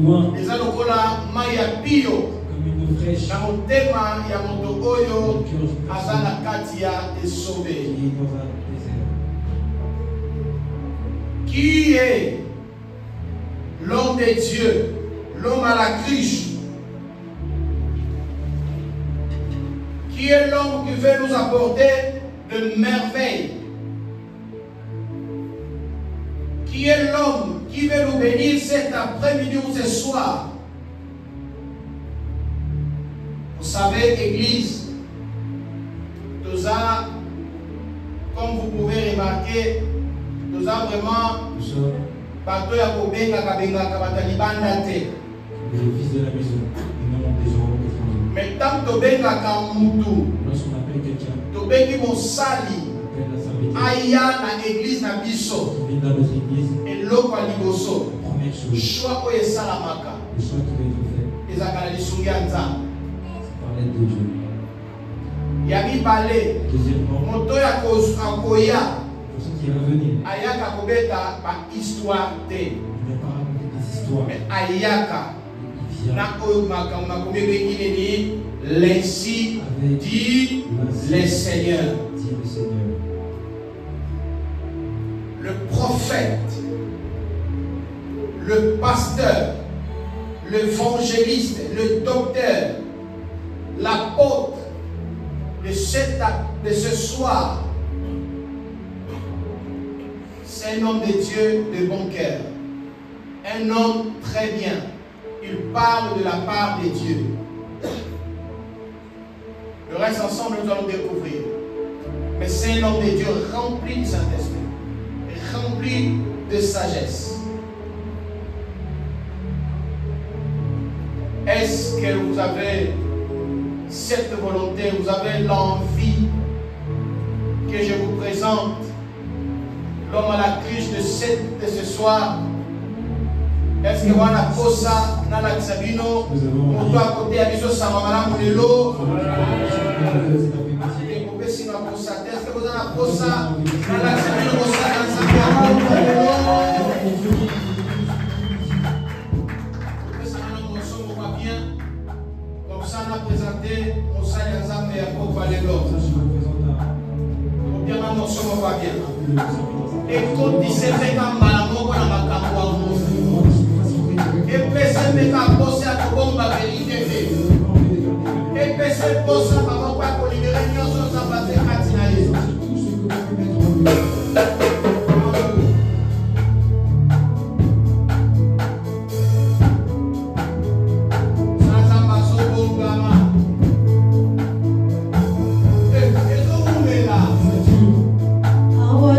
loin. Eza lokola mai ya pio. Comme une eau fraîche. Na motema ya moto oyo aza na kati ya esobe. Qui est dans un désert. Qui est l'homme de Dieu, l'homme à la cruche? Qui est l'homme qui veut nous apporter de merveilles? Qui est l'homme qui veut nous bénir cet après-midi ou ce soir? Vous savez, Église, nous avons, comme vous pouvez remarquer, nous avons vraiment bateau ya kobenga kabengaka batalibanda te. Les fils de la maison, et non des gens étrangers. Mais tant que bengaka mutu, Lorsqu'on appelle quelqu'un, tobengi mosali on appelle la serviteur aya na église na biso qui vient dans notre église. eloko ya liboso La première chose, choix oyo esalamaka le choix qui va être fait, ezalaka na lisungi ya nzambe. c'est par l'aide de Dieu. Ya mibale Deuxièmement, moto ya akoya pour ceux qui va venir, ayaka kobeta bahistoire te, il ne vient pas raconter des histoires. mais ayaka Il vient na oyo makambo makomi ebengi nini l'ainsi dit le Seigneur. dit le Seigneur. Le prophète, le pasteur, l'évangéliste, le docteur, l'apôtre de ce soir, c'est un homme de Dieu de bon cœur, un homme très bien. Il parle de la part de Dieu. Le reste ensemble, nous allons découvrir. Mais c'est un homme de Dieu rempli du Saint-Esprit, rempli de sagesse. Est-ce que vous avez cette volonté, vous avez l'envie que je vous présente l'homme à la cruche de ce soir? Est-ce que vous avez la fossa dans la Sabino? Pour toi, à côté, à Biso Samamala Moulelo? Est-ce que vous avez la fossa dans la Sabino? Comme ça, on a présenté mon salut à Zambé à Pop-Valélo. Bien, mon son va bien. Écoute, il s'est fait comme Malamoko dans ma campagne. Et personne ne m'a posé à tout bon, ma vérité. Et personne ne pose à ma maman pour libérer une chose sans passer à Tinaïs. Oh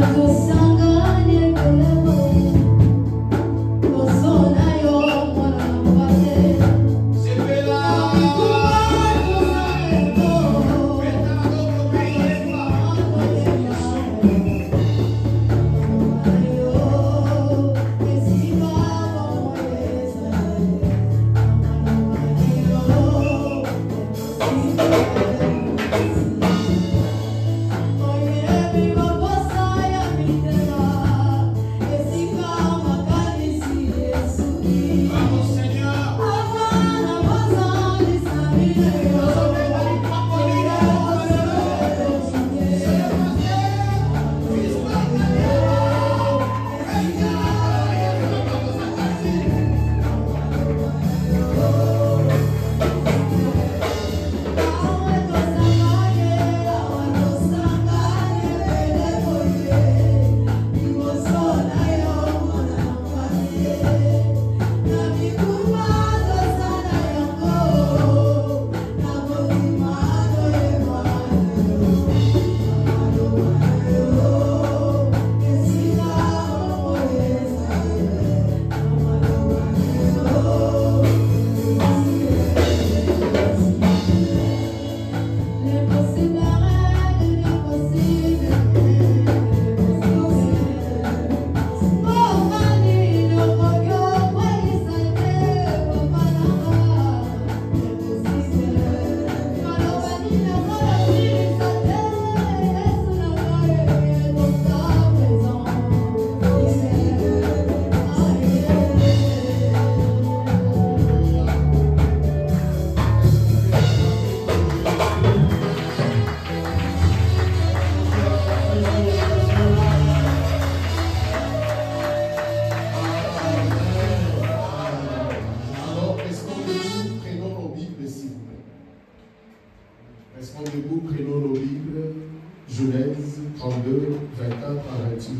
32, 24 à 28.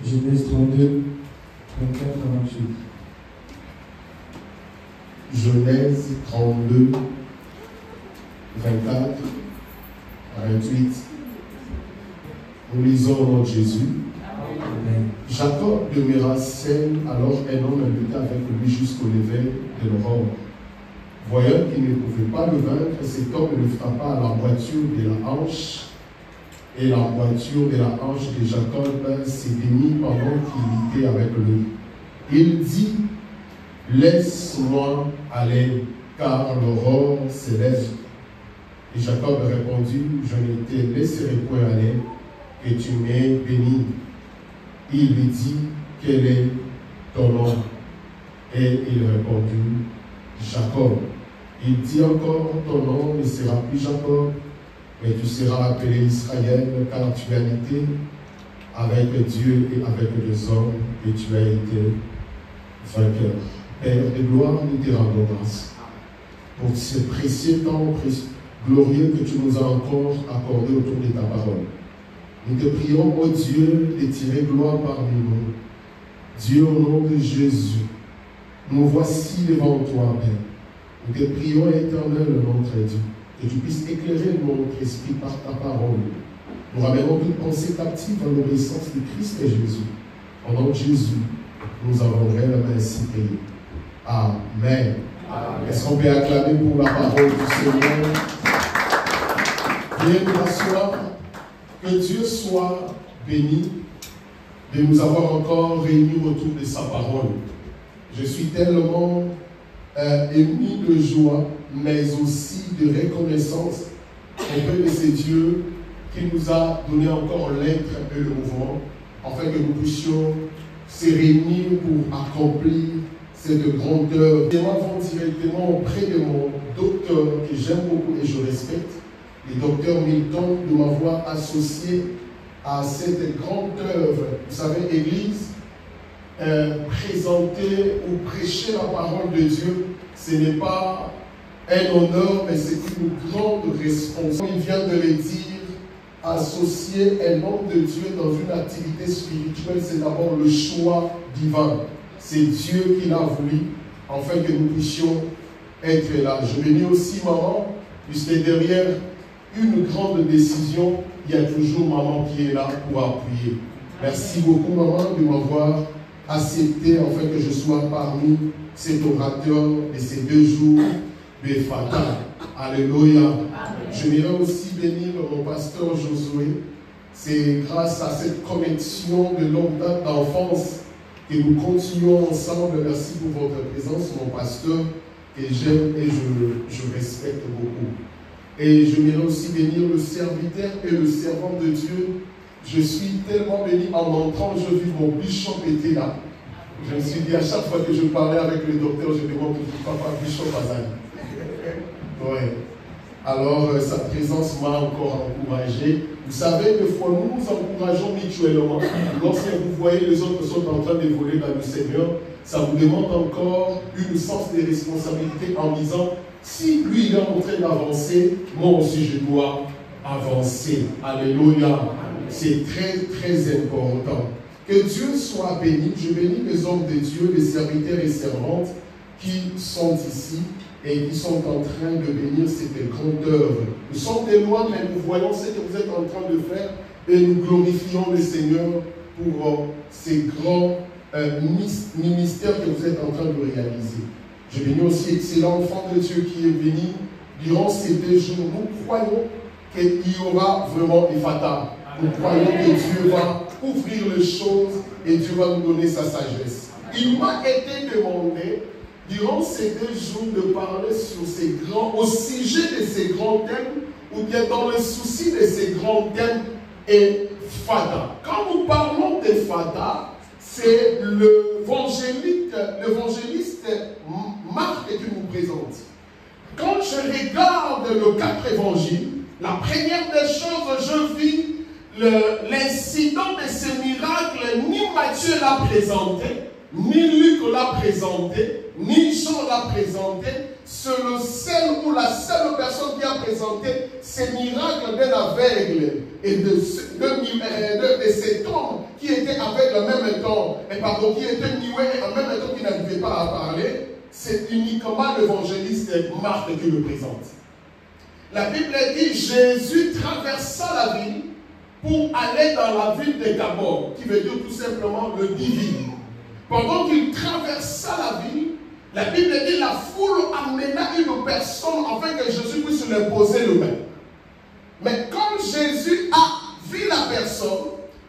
Genèse 32, 24 à 28. Genèse 32, 24 à 28. Nous lisons au nom de Jésus. Amen. Jacob demeura seul, alors un homme habita avec lui jusqu'au lever de l'aurore. Voyant qu'il ne pouvait pas le vaincre, cet homme le frappa à la moitié de la hanche, et la moitié de la hanche de Jacob s'éteignit pendant qu'il était avec lui. Il dit, laisse-moi aller, car l'aurore s'élève. Et Jacob répondit, je ne te laisserai point aller, et tu m'es béni. Il lui dit, quel est ton nom? Et il répondit, Jacob. Il dit encore, ton nom ne sera plus Jacob, mais tu seras appelé Israël, car tu as été avec Dieu et avec les hommes, et tu as été vainqueur. Père de gloire, nous te rendons grâce pour ce précieux temps glorieux que tu nous as encore accordé autour de ta parole. Nous te prions, ô Dieu, de tirer gloire parmi nous. Dieu, au nom de Jésus, nous voici devant toi, Père. Nous te prions, éternel, notre Dieu, que tu puisses éclairer notre esprit par ta parole. Nous ramènons toute pensée captive à l'obéissance de Christ et Jésus. Au nom de Jésus, nous avons réellement ainsi prié. Amen. Est-ce qu'on peut acclamer pour la parole du Seigneur? Viens nous asseoir. Que Dieu soit béni de nous avoir encore réunis autour de sa parole. Je suis tellement ému de joie, mais aussi de reconnaissance auprès de ce Dieu qui nous a donné encore l'être et le mouvement, afin que nous puissions se réunir pour accomplir cette grande œuvre. Nous avons directement auprès de mon docteur que j'aime beaucoup et je respecte, le docteur Milton, de m'avoir associé à cette grande œuvre. Vous savez, Église, présenter ou prêcher la parole de Dieu, ce n'est pas un honneur, mais c'est une grande responsabilité. Il vient de le dire, associer un homme de Dieu dans une activité spirituelle, c'est d'abord le choix divin. C'est Dieu qui l'a voulu, afin que nous puissions être là. Je bénis aussi maman, puisque derrière une grande décision, il y a toujours maman qui est là pour appuyer. Merci beaucoup maman de m'avoir accepté afin que je sois parmi cet orateur de ces 2 jours de Fata. Alléluia. Je voudrais aussi bénir mon pasteur Josué. C'est grâce à cette connexion de longue date d'enfance que nous continuons ensemble. Merci pour votre présence, mon pasteur, que j'aime et je respecte beaucoup. Et je voudrais aussi bénir le serviteur et le servant de Dieu. Je suis tellement béni en entrant, je vis mon bishop était là. Je me suis dit, à chaque fois que je parlais avec le docteur, je demande toujours papa bishop Azali. Ouais. Alors, sa présence m'a encore encouragé. Vous savez, des fois, nous nous encourageons mutuellement. Lorsque vous voyez les autres sont en train d'évoluer dans le Seigneur, ça vous demande encore une sens de responsabilité en disant, si lui il est en train d'avancer, moi aussi je dois avancer. Alléluia. C'est très très important. Que Dieu soit béni. Je bénis les hommes de Dieu, les serviteurs et servantes qui sont ici et qui sont en train de bénir cette grande œuvre. Nous sommes des loin, mais nous voyons ce que vous êtes en train de faire et nous glorifions le Seigneur pour ces grands ministères que vous êtes en train de réaliser. Je bénis aussi excellent enfant de Dieu qui est béni durant ces 2 jours. Nous croyons qu'il y aura vraiment des Fata. Nous croyons que Dieu va ouvrir les choses et Dieu va nous donner sa sagesse. Il m'a été demandé durant ces 2 jours de parler sur ces grands, au sujet de ces grands thèmes, ou bien dans le souci de ces grands thèmes et Fata. Quand nous parlons de Fata, c'est l'évangéliste Marc qui nous présente. Quand je regarde le 4 évangiles, la première des choses, je vis l'incident de ce miracle, ni Matthieu l'a présenté, ni Luc l'a présenté, ni Jean l'a présenté. C'est le seul ou la seule personne qui a présenté ce miracle d'un aveugle et de cet homme qui était avec en même temps, qui était muet et en même temps qui n'arrivait pas à parler, c'est uniquement l'évangéliste Marc qui le présente. La Bible dit Jésus traversa la ville pour aller dans la ville de Gabor, qui veut dire tout simplement le divin. Pendant qu'il traversa la ville, la Bible dit la foule amena une personne afin que Jésus puisse lui poser le main. Mais quand Jésus a vu la personne,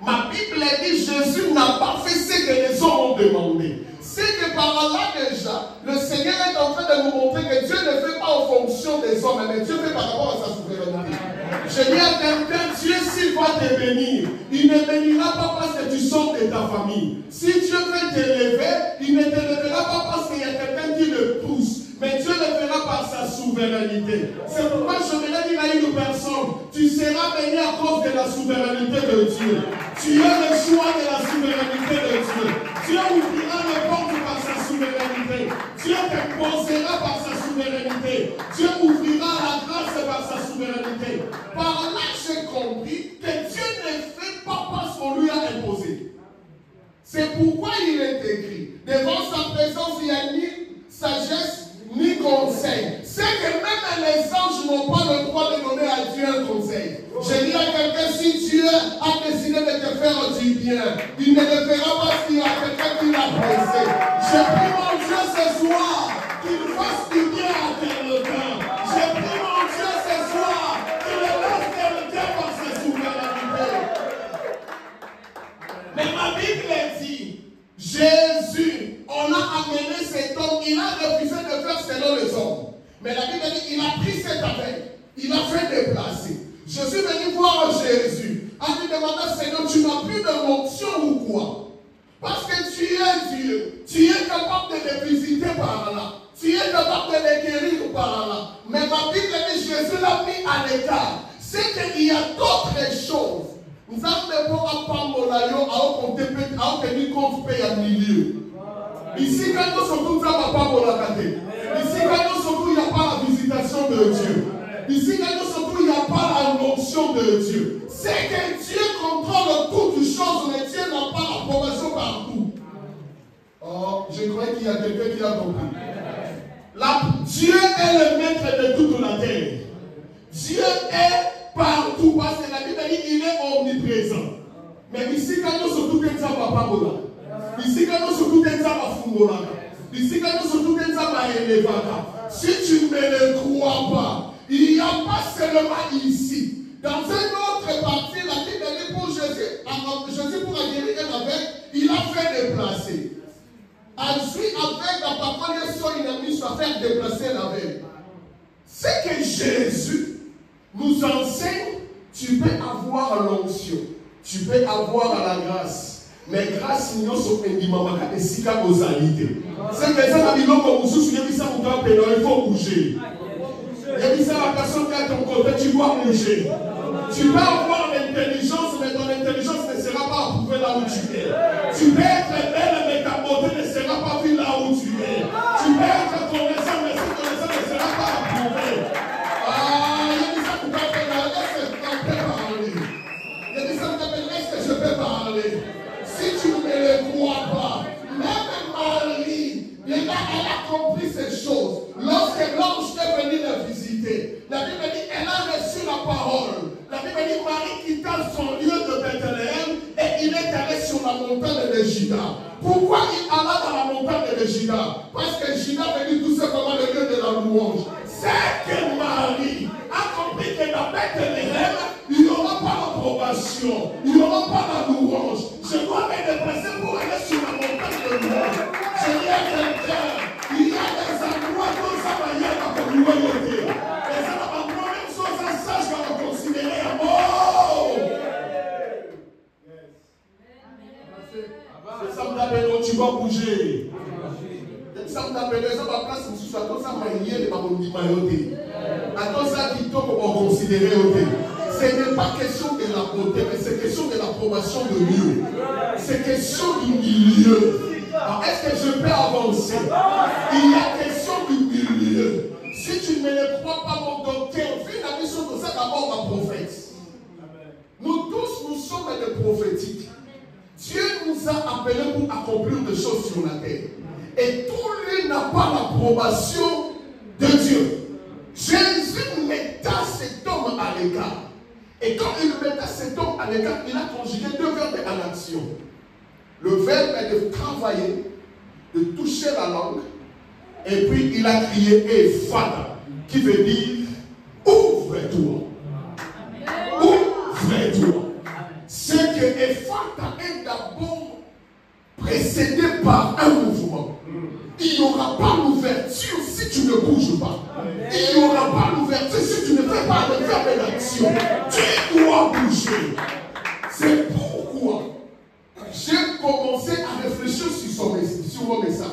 ma Bible dit Jésus n'a pas fait ce que les hommes ont demandé. C'est que par là déjà, le Seigneur est en train de nous montrer que Dieu ne fait pas en fonction des hommes, mais Dieu fait par rapport à sa souveraineté. Je dis à quelqu'un, Dieu s'il va te bénir, il ne bénira pas parce que tu sors de ta famille. Si Dieu veut t'élever, il ne t'élèvera pas parce qu'il y a quelqu'un qui le pousse. Mais Dieu le fera par sa souveraineté. C'est pourquoi je voudrais dire à une personne, tu seras béni à cause de la souveraineté de Dieu. Tu as le choix de la souveraineté de Dieu. Dieu ouvrira les portes par sa souveraineté. Dieu t'imposera par sa souveraineté. Dieu ouvrira la grâce par sa souveraineté. Par là, j'ai compris que Dieu ne fait pas parce qu'on lui a imposé. C'est pourquoi il est écrit, devant sa présence, il n'y a ni sagesse, ni conseil. C'est que même les anges n'ont pas le droit de donner à Dieu un conseil. Je dis à quelqu'un, si Dieu a décidé de te faire du bien, il ne le fera pas parce qu'il y a quelqu'un qui l'a pressé. Je prie mon Dieu ce soir qu'il fasse du bien à quelqu'un. Je prie mon Dieu ce soir qu'il laisse quelqu'un par sa souveraineté. Mais ma Bible dit, Jésus, on a amené cet homme, il a refusé de faire selon les hommes. Mais la Bible dit, il a pris cet appel, il a fait déplacer. Je suis venu voir Jésus, à lui demander, Seigneur, tu n'as plus de l'onction ou quoi? Parce que tu es Dieu, tu es capable de les visiter par là, tu es capable de les guérir par là. Mais ma Bible dit, Jésus l'a mis à l'écart. C'est qu'il y a d'autres choses. Nous avons pas pamolayo à obtenir compte paye à milieu. Ici, quand nous sommes tous à pamolakate. Ici, quand nous sommes tous, il n'y a pas la visitation de Dieu. Ici, quand nous sommes tous, il n'y a pas la notion de Dieu. C'est que Dieu contrôle toutes choses, mais Dieu n'a pas l'approbation partout. Oh, je crois qu'il y a quelqu'un qui a compris. Dieu est le maître de toute la terre. Dieu est partout, parce que la Bible dit qu'il est omniprésent. Mais ici, quand nous sommes tous des hommes à Pabola, ici, quand nous sommes tous des hommes à Fungola, ici, quand nous sommes tous des hommes à Elevara, si tu ne le crois pas, il n'y a pas seulement ici. Dans une autre partie, la Bible dit pour Jésus pour guérir un aveugle, il a fait déplacer. Ensuite, avec la parole, il a mis à faire déplacer l'aveugle. C'est que Jésus nous enseigne, tu peux avoir l'onction, tu peux avoir la grâce, mais grâce nous sommes indimamaka et sika ozalité. C'est que ça a dit non comme vous souvenez ça vous doit payer, il faut bouger. Il dit ça la personne qui est à ton côté, tu dois bouger. Tu peux avoir l'intelligence, mais ton intelligence ne sera pas approuvée là où tu es. Tu peux être belle, mais ta beauté ne sera pas vue là où tu es. Tu peux être connaissant, mais cette connaissance ne sera pas approuvée. Je peux parler. Si tu ne le crois pas, même Marie, elle a compris ces choses. Lorsque l'ange est venu la visiter, la Bible dit elle a reçu la parole. La Bible dit Marie quitta son lieu de Bethléem et il est allé sur la montagne de Juda. Pourquoi il alla dans la montagne de Juda? Parce que Juda veut dire tout simplement le lieu de la louange. C'est que Marie a compris que dans Bethléem, il n'y aura pas l'approbation, il n'y aura pas la louange. Je dois me déplacer pour aller sur la montagne de louange. Je dis à quelqu'un, il y a des endroits où ça va y aller pour louer. Et ça va prendre même chose à ça, je vais le considérer à mort. C'est ça me t'appelle, tu vas bouger. Ça me t'appelle, ça va place, je suis à toi, ça m'a lié, les mamans maillotés. À toi, ça qui tombe, on va considérer. Ce n'est pas question de la beauté, mais c'est question de l'approbation de Dieu. C'est question du milieu. Alors, est-ce que je peux avancer? Il y a question du milieu. Si tu ne le crois pas, mon docteur, fais la mission de ça d'abord ma prophète. Nous de prophétique. Dieu nous a appelés pour accomplir des choses sur la terre. Et tout lui n'a pas l'approbation de Dieu. Jésus metta cet homme à l'écart. Et quand il metta cet homme à l'écart, il a conjugué deux verbes en action. Le verbe est de travailler, de toucher la langue, et puis il a crié Ephata, qui veut dire ouvre-toi. Ouvre-toi. C'est que Ephata est d'abord précédé par un mouvement. Il n'y aura pas l'ouverture si tu ne bouges pas. Il n'y aura pas l'ouverture si tu ne fais pas le verbe d'action. Tu dois bouger. C'est pourquoi j'ai commencé à réfléchir sur mon message.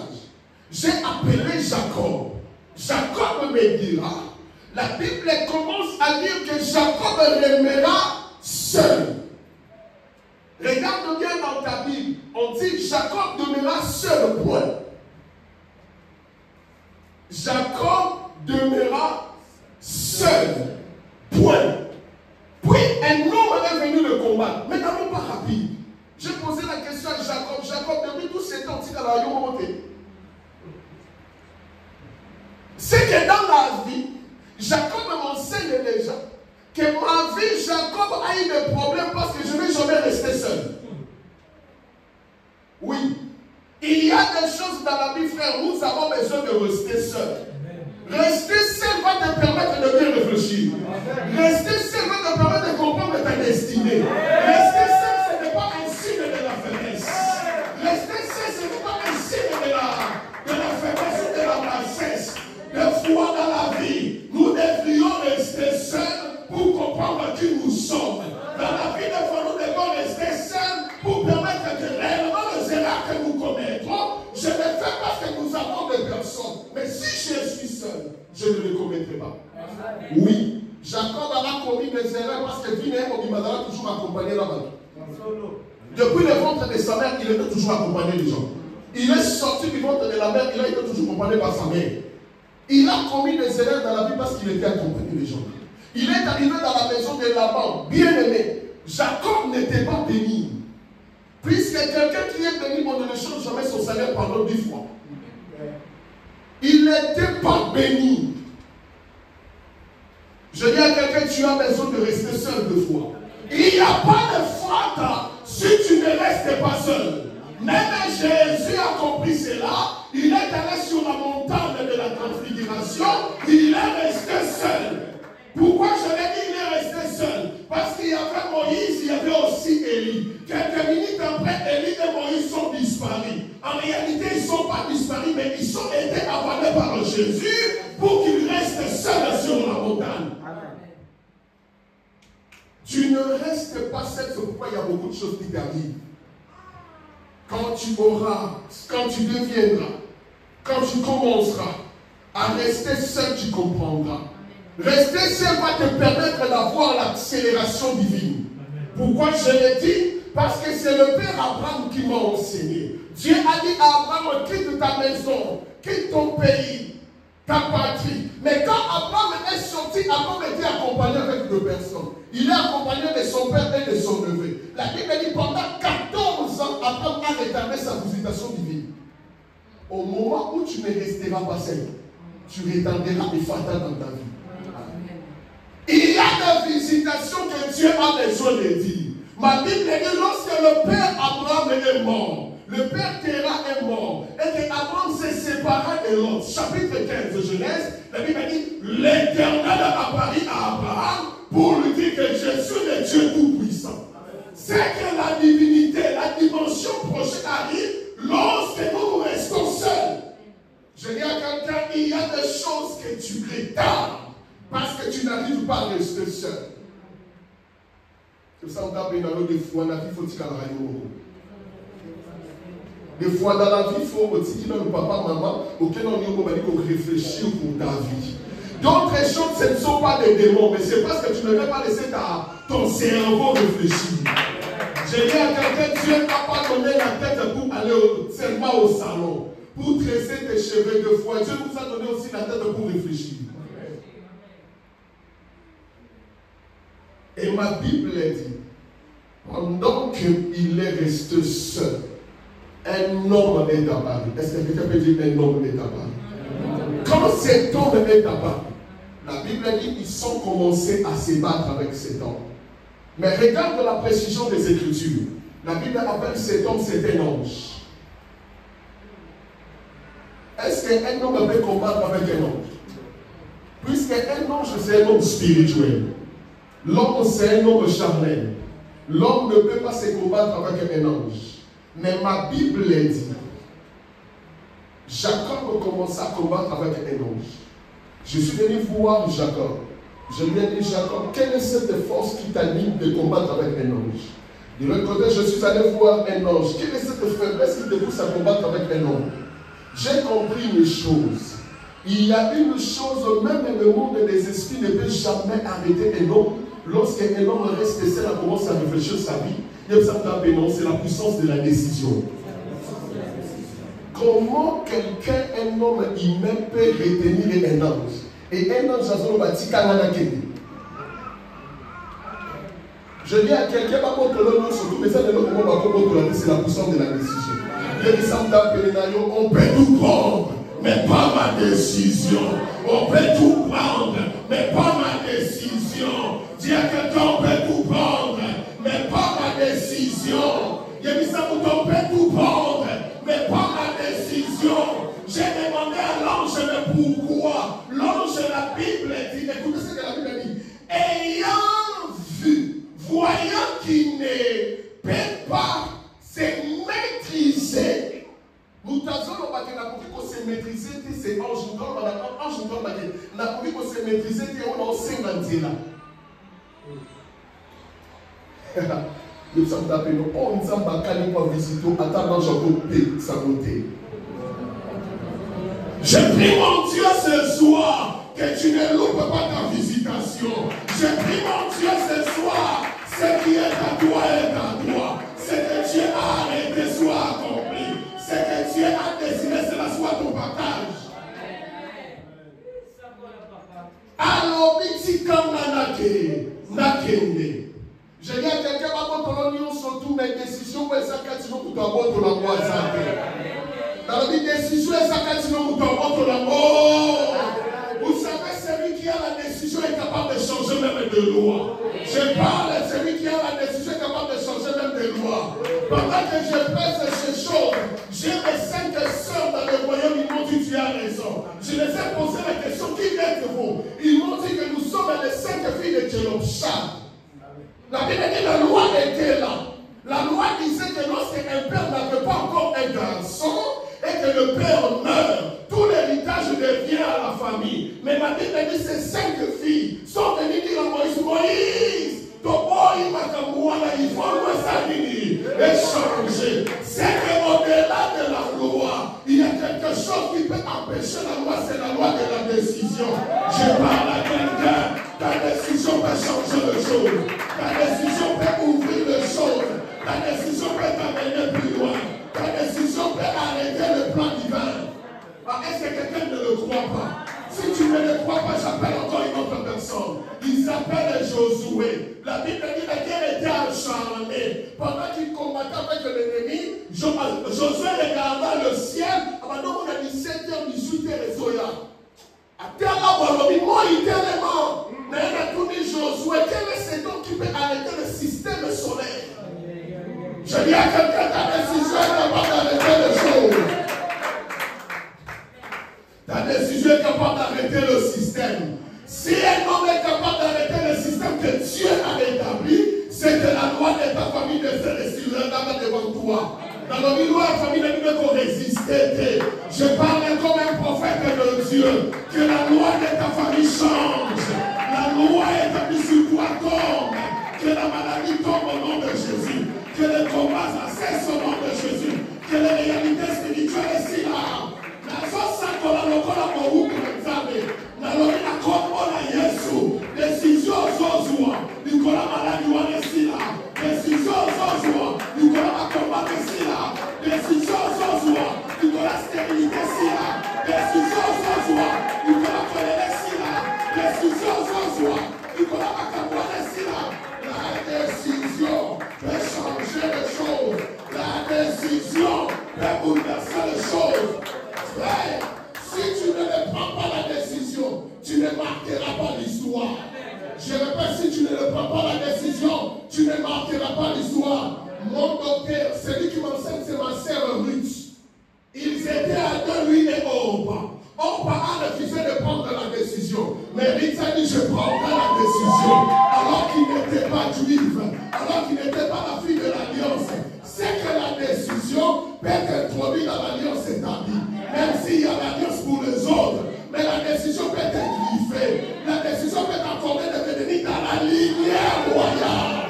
J'ai appelé Jacob. Jacob me dira, la Bible commence à dire que Jacob demeura seul. Regarde bien dans ta Bible, on dit Jacob demeura seul, point. Jacob demeura seul, point. Puis un homme est venu le combattre, mais n'allons pas rapide. J'ai posé la question à Jacob. Jacob, depuis tous ces temps, il a monté. C'est que dans la vie, Jacob m'enseigne déjà que ma vie, Jacob a eu des problèmes parce que je ne vais jamais rester seul. Oui. Il y a des choses dans la vie, frère, nous avons besoin de rester seuls. Rester seul va te permettre de bien réfléchir. Rester seul va te permettre de comprendre ta destinée. Rester seul, ce n'est pas un signe de la faiblesse. Rester seul, ce n'est pas un signe de la faiblesse ou de la bassesse. Des fois dans la vie, nous devrions rester seuls pour comprendre qui nous sommes. Dans la vie, des fois, nous devons rester seuls pour permettre que réellement les erreurs que nous commettrons, je ne fais pas parce que nous avons des personnes. Mais si je suis seul, je ne les commettrai pas. Oui, Jacob a commis des erreurs parce que Vinéem Obimadara a toujours accompagné la bas. Depuis le ventre de sa mère, il était toujours accompagné des gens. Il est sorti du ventre de la mère, il a été toujours accompagné par sa mère. Il a commis des erreurs dans la vie parce qu'il était accompagné des gens. Il est arrivé dans la maison de Laban, bien aimé. Jacob n'était pas béni. Puisque quelqu'un qui est béni, on ne le change jamais son salaire pendant 10 fois. Il n'était pas béni. Je dis à quelqu'un, tu as besoin de rester seul 2 fois. Il n'y a pas de faute si tu ne restes pas seul. Même Jésus a compris cela. Il est allé sur la montagne de la transfiguration. Il est resté seul. Pourquoi je l'ai dit, il est resté seul? Parce qu'il y avait Moïse, il y avait aussi Élie. Quelques minutes après, Élie et Moïse sont disparus. En réalité, ils ne sont pas disparus, mais ils ont été avalés par Jésus pour qu'ils restent seuls sur la montagne. Tu ne restes pas seul, c'est pourquoi il y a beaucoup de choses qui t'arrivent. Quand tu auras, quand tu deviendras, quand tu commenceras à rester seul, tu comprendras. Rester seul va te permettre d'avoir l'accélération divine. Pourquoi je l'ai dit? Parce que c'est le Père Abraham qui m'a enseigné. Dieu a dit à Abraham, quitte ta maison, quitte ton pays, ta patrie. Mais quand Abraham est sorti, Abraham était accompagné avec 2 personnes. Il est accompagné de son père et de son neveu. La Bible dit pendant 14 ans, Abraham a rétabli sa visitation divine. Au moment où tu ne resteras pas seul, tu rétabliras les fatales dans ta vie. Il y a des visitations que Dieu a besoin de dire. Ma Bible dit lorsque le père Abraham est mort, le père Terah est mort, et que Abraham s'est séparé de l'autre. Chapitre 15 de Genèse, la Bible dit l'Éternel apparut à Abraham pour lui dire que je suis le Dieu Tout-Puissant. C'est que la divinité, la dimension prochaine arrive lorsque nous restons seuls. Je dis à quelqu'un, il y a des choses que tu retardes parce que tu n'arrives pas à rester seul. C'est ça qu'on appelle dans des fois, dans la vie, il faut que tu des fois, dans la vie, il faut que tu le papa, maman, auquel on dit réfléchir pour ta vie. D'autres choses, ce ne sont pas des démons, mais c'est parce que tu ne veux pas laisser ton cerveau réfléchir. J'ai dit à quelqu'un, Dieu n'a pas donné la tête pour aller seulement au salon, pour tresser tes cheveux 2 fois. Dieu nous a donné aussi la tête pour réfléchir. Et ma Bible dit Pendant qu'il est resté seul, un homme est apparu. Est-ce que quelqu'un peut dire un homme est apparu? Quand cet homme est apparu, la Bible dit qu'ils sont commencés à se battre avec cet homme. Mais regarde la précision des Écritures. La Bible appelle cet homme, c'est un ange. Est-ce qu'un homme peut combattre avec un ange? Puisqu'un ange, c'est un homme spirituel. L'homme, c'est un homme charnel. L'homme ne peut pas se combattre avec un ange. Mais ma Bible dit, Jacob commença à combattre avec un ange. Je suis venu voir Jacob. Je lui ai dit, Jacob, quelle est cette force qui t'anime de combattre avec un ange? De l'autre côté, je suis allé voir un ange. Quelle est cette faiblesse qui te pousse à combattre avec un homme? J'ai compris une chose. Il y a une chose, même le monde des esprits ne peut jamais arrêter un homme. Lorsqu'un homme reste seul, il commence à réfléchir sa vie. C'est la puissance de la décision. Comment quelqu'un, un homme humain, peut retenir un ange? Et un ange, je dis à quelqu'un, c'est la puissance de la décision. On peut tout prendre, mais pas ma décision. On peut tout prendre, mais pas ma décision. Dis à quelqu'un, on peut tout prendre, mais pas ma décision. On peut tout prendre, mais pas ma décision. J'ai demandé à l'ange, mais pourquoi? L'ange, la Bible dit, écoutez ce que la Bible dit. Ayant vu, voyant qu'il ne peut pas se maîtriser. Nous avons se maîtriser, c'est ange, n'a pas se maîtriser, on en sait maintenant. Nous sommes appelés, on nous a visité, attendant Jean-Claude sa beauté. Je prie mon Dieu ce soir que tu ne loupes pas ta visitation. Je prie mon Dieu ce soir, ce qui est à toi est à toi. Ce que Dieu a arrêté soit accompli. Ce que Dieu a décidé, cela soit ton partage. Alors, biti kamanake, nakende. Je dis à quelqu'un, surtout mes décisions, mais ça quand tu veux pour la dans la décision, vous savez, celui qui a la décision est capable de changer même de loi. Je parle, celui qui a la décision est capable de changer même de loi. Pendant que je pèse ces choses, j'ai mes 5 sœurs dans le royaume, ils m'ont dit tu as raison. Je les ai posé la question, qui êtes-vous? Ils m'ont dit que nous sommes les 5 filles de Tchelopcha. La Bible dit la loi était là. La loi disait que lorsqu'un père n'avait pas encore un garçon et que le père meurt, tout l'héritage devient à la famille. Mais ma Bible dit que ces 5 filles sont venues dire à Moïse, Moïse, ton boy Makamouana, il faut louer sa vie et changer. C'est qu'au-delà de la loi, il y a quelque chose qui peut empêcher la loi, c'est la loi de la décision. Je parle à quelqu'un, ta décision peut changer les choses. Ta décision peut ouvrir les choses. Ta décision peut t'amener plus loin. Ta décision peut arrêter le plan divin. Est-ce que quelqu'un ne le croit pas? Si tu ne le crois pas, j'appelle encore une autre personne. Il s'appelle Josué. La Bible dit que Dieu était acharné. Pendant qu'il combattait avec l'ennemi, Josué regarda le ciel. Avant on a dit 7h, 18h et Zoya. À terre là, moi il était vraiment. Mais il a tout dit Josué. Quel est cet homme qui peut arrêter le système solaire? Je dis à quelqu'un, ta décision est capable d'arrêter les choses. Ta décision est capable d'arrêter le système. Si un homme est capable d'arrêter le système que Dieu a établi, c'est que la loi de ta famille ne se restera pas devant toi. Dans la loi, la famille ne peut pas résister. Je parle comme un prophète de Dieu. Que la loi de ta famille change. La loi établie sur toi tombe. Que la maladie tombe au nom de Jésus. Que le combat cesse au nom de Jésus. Que les réalités spirituelles ici là. Décision zozua, Nicolas maladie wa nesila. Décision zozua, Nicolas combat nesila. Décision zozua, Nicolas stérilité sila. Décision zozua, Nicolas colère sila. Décision zozua, Nicolas accaboire sila. La décision peut bouleverser les choses. Frère, si tu ne prends pas la décision, tu ne marqueras pas l'histoire. Je répète, si tu ne prends pas la décision, tu ne marqueras pas l'histoire. Mon docteur, celui qui m'enseigne, c'est ma sœur Ruth. Ils étaient à deux, lui et Orpa. Orpa a refusé de prendre la décision. Mais Ruth a dit, je prendrai la décision. Alors qu'il n'était pas juif, alors qu'il n'était pas la fille de l'alliance. C'est que la décision peut être introduite dans l'alliance établie. Même s'il y a l'alliance pour les autres. Mais la décision peut être griffée. La décision peut être accordée de venir dans la lumière royale.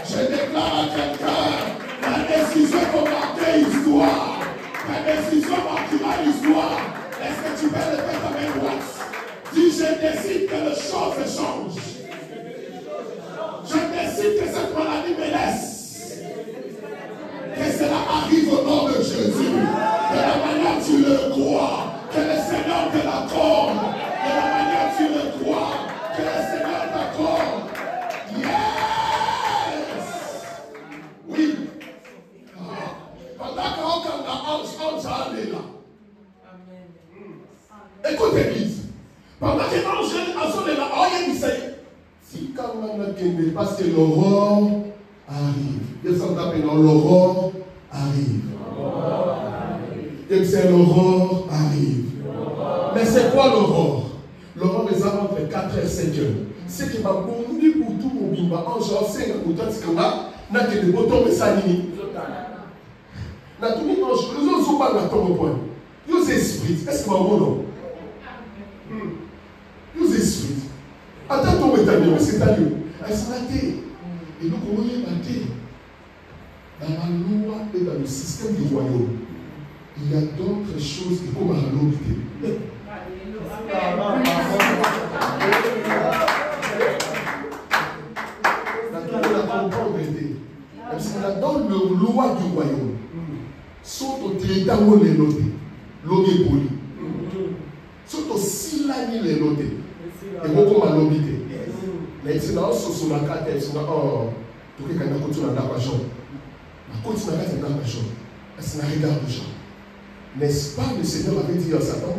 Je déclare à quelqu'un, la décision pour marquer l'histoire. La décision marquera l'histoire. Est-ce que tu peux le faire à mes droite? Dis, je décide que les choses changent. Je décide que cette maladie me laisse. Que cela arrive au nom de Jésus. De la manière tu le crois. Que le Seigneur te l'accorde. De la manière tu le crois. Que le Seigneur t'accorde. Yes! Oui. Pendant qu'on a ange est là. Écoute l'église. Pendant que l'ange est là, si quand on a parce que l'aurore arrive. L'aurore arrive. Et c'est l'aurore arrive. Mais c'est quoi l'aurore? L'aurore est entre 4 et 5 heures. C'est que ma bonne pour tout mon bimba, en genre 5 pour tout ce que n'a que des boutons mais ça n'y n'a tout mis en jeu. Nous sommes pas dans ton point. Nous esprits. Est-ce que ma bon nom? Nous esprits. Attends ton état, c'est ta lieu. Elle s'est matée. Et nous, comment est maté? Dans la loi et dans le système du royaume, il y a d'autres choses qui comme à l'obité. Dans le loi du royaume, sont au télétamo les notés, l'homme est poli. Sont au silani les notés. Et moi, comme à l'obité. Mais c'est dans ce sur la carte, c'est dans tout le monde qui a dans la chambre. La côte n'a pas dans la chambre. C'est un regard de chambre. N'est-ce pas le Seigneur avait dit à Satan,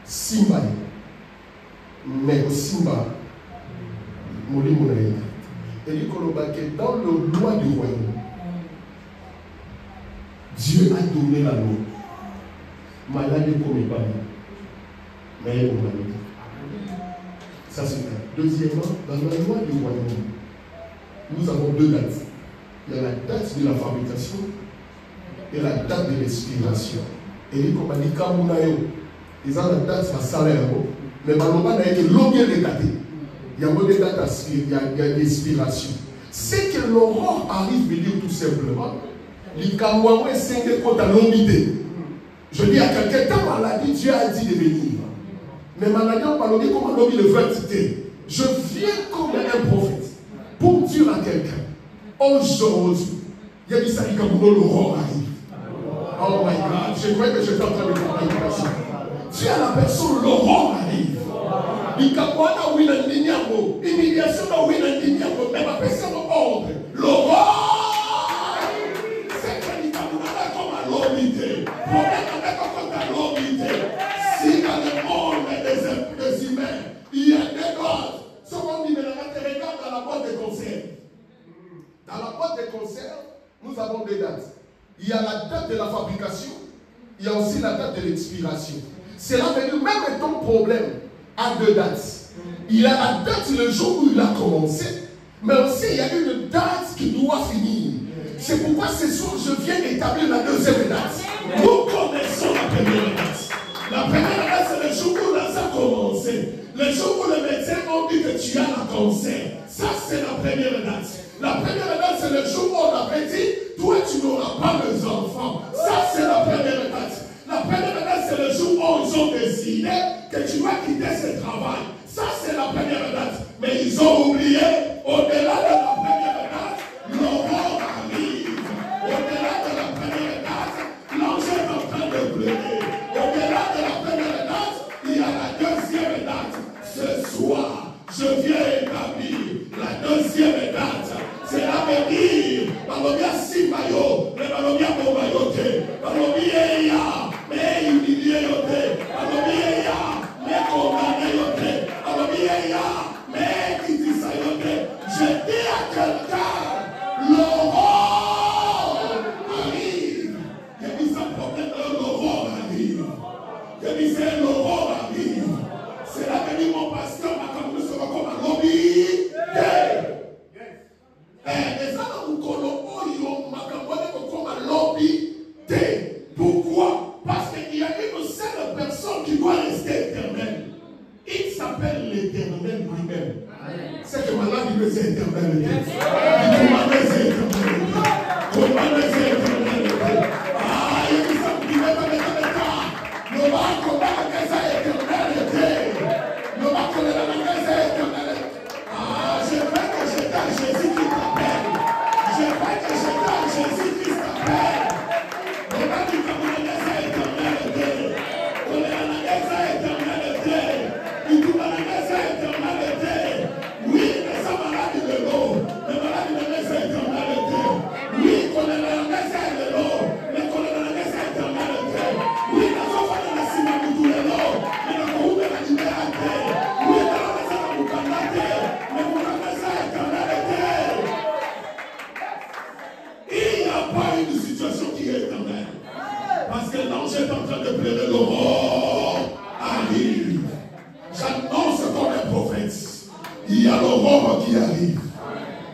Simba, mais au Simba, Moli Monaïna. Et il dit que dans le loi du royaume, Dieu a donné la loi. Malade comme il parle. Mais il y a ça c'est clair. Deuxièmement, dans la loi du royaume, nous avons deux dates. Il y a la date de la fabrication et la date de l'expiration. Et il comme dit Kamunayo, ils ont la date de salaire, mais Maloba n'a été longuement daté. Il y a des dates, il y a l'expiration. C'est que l'aurore arrive de dire tout simplement, les Kamouaoué c'est des côtes à l'homité. Je dis à quelqu'un, ta maladie, Dieu a dit de venir. Mais maladie, on parle de comme on dit le vrai cité. Je viens comme un prophète pour dire à quelqu'un, aujourd'hui, il y a des salis comme l'aurore arrive. Oh my God, je croyais que j'étais en train de parler de ça. Dieu à la personne, l'aurore arrive. L'Ikapouana ou l'indignamo, l'humiliation ou l'indignamo, même à personne ordre. L'aurore, c'est que l'Ikapouana comme à l'homité. Problème avec comme à l'homité. Si dans le monde des humains, il y a des gods, ce qu'on dit, mais la regarde dans la boîte de conserve. Dans la boîte de conserve, nous avons deux dates. Il y a la date de la fabrication, il y a aussi la date de l'expiration. Cela veut dire même ton problème a deux dates. Il y a la date le jour où il a commencé, mais aussi il y a une date qui doit finir. C'est pourquoi ce soir je viens d'établir la deuxième date. Nous connaissons la première date. La première date c'est le jour où ça a commencé. Le jour où les médecins ont dit que tu as le cancer. Ça c'est la première date. La première date c'est le jour où on avait dit toi tu n'auras pas les enfants. Ça c'est la première date. La première date c'est le jour où ils ont décidé que tu vas quitter ce travail. Ça c'est la première date. Mais ils ont oublié, au-delà de la première date, l'aurore arrive. Au-delà de la première date, l'ange est en train de pleurer. Au-delà de la première date, il y a la deuxième date. Ce soir, je viens établir la deuxième date. C'est l'avenir. Malobia Simayo, mais Malobia Bomayote. Jésus-Christ t'appelle. Le bas du Cameroun est éternel. On est en Angleterre éternel. Il tout en Angleterre éternel. Oui, mais ça malade de l'eau. Mais malade de l'Angleterre éternel. Oui, qu'on est en Angleterre de l'eau. Mais qu'on est en Angleterre éternel. Oui, nous sommes en Angleterre de l'eau. Mais nous sommes en Angleterre de l'eau. Oui, nous sommes en Angleterre de l'eau. Mais nous sommes en Angleterre éternel. Il n'y a pas une situation qui est éternelle. Parce que l'ange est en train de pleurer, l'aurore arrive. J'annonce comme un prophète. Il y a l'aurore qui arrive.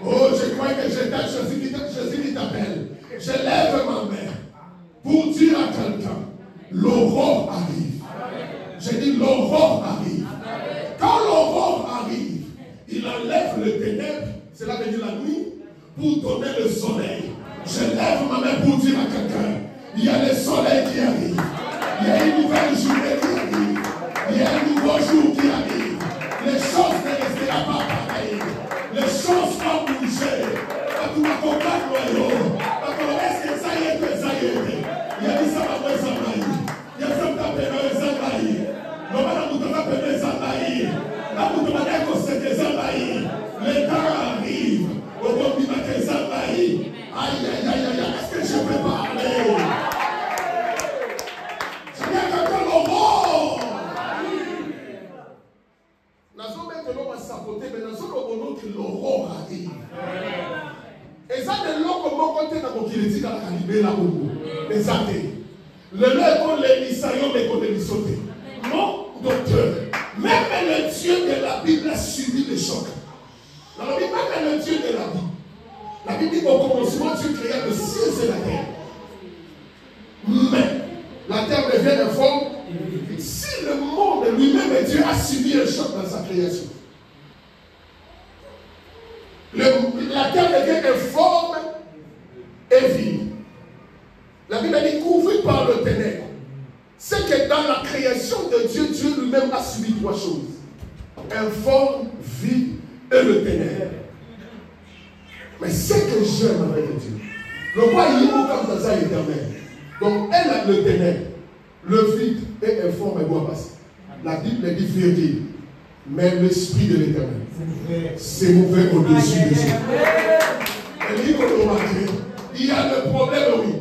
Oh, je crois que Jésus qui t'appelle. Je lève ma main pour dire à quelqu'un, l'aurore arrive. J'ai dit l'aurore arrive. Quand l'aurore arrive, il enlève le ténèbre, cela veut dire la nuit, pour donner le soleil. Je lève ma main pour dire à quelqu'un, il y a le soleil qui arrive. Il y a une nouvelle journée qui arrive. Il y a un nouveau jour qui arrive. Les choses ne resteront pas pareilles. Les choses vont bouger. Tu vas comprendre l'oyo. Est-ce que ça y est, que ça y est? Il y a des sabbats qui sont là. Il y a des sabbats qui sont là. Non, mais là, nous devons appeler ça là. Là, nous devons dire que c'est ça là. Les temps arrivent. Au bon niveau que ça là. Aïe, aïe, aïe, aïe. Est-ce que je peux parler? Je viens d'entendre l'aurore. Nous avons maintenant saboté, mais nous avons que l'aurore arrive. Et ça, de l'eau comme mon côté, dans mon kiliti, dans la calibé, là, où exact. Le lieu qu'on les missaillons, mais qu'on les sauté. Non, docteur. Même le Dieu de la Bible a subi les chocs. Dans la Bible, même le Dieu de la Bible. La Bible dit qu'au commencement, Dieu créa le ciel et la terre. Mais la terre devient informe. Si le monde lui-même, Dieu a subi un choc dans sa création. La terre devient informe et vide. La Bible dit couverte par le ténèbre. C'est que dans la création de Dieu, Dieu lui-même a subi trois choses. Informe, vide et le ténèbre. Mais ce que j'aime avec Dieu, le roi il est comme ça éternel. Donc elle a le ténèbre, le vide et informe et doit passer. La Bible dit vérité. Mais l'esprit de l'éternel s'est mouvé au-dessus de ça. Il y a le problème, oui.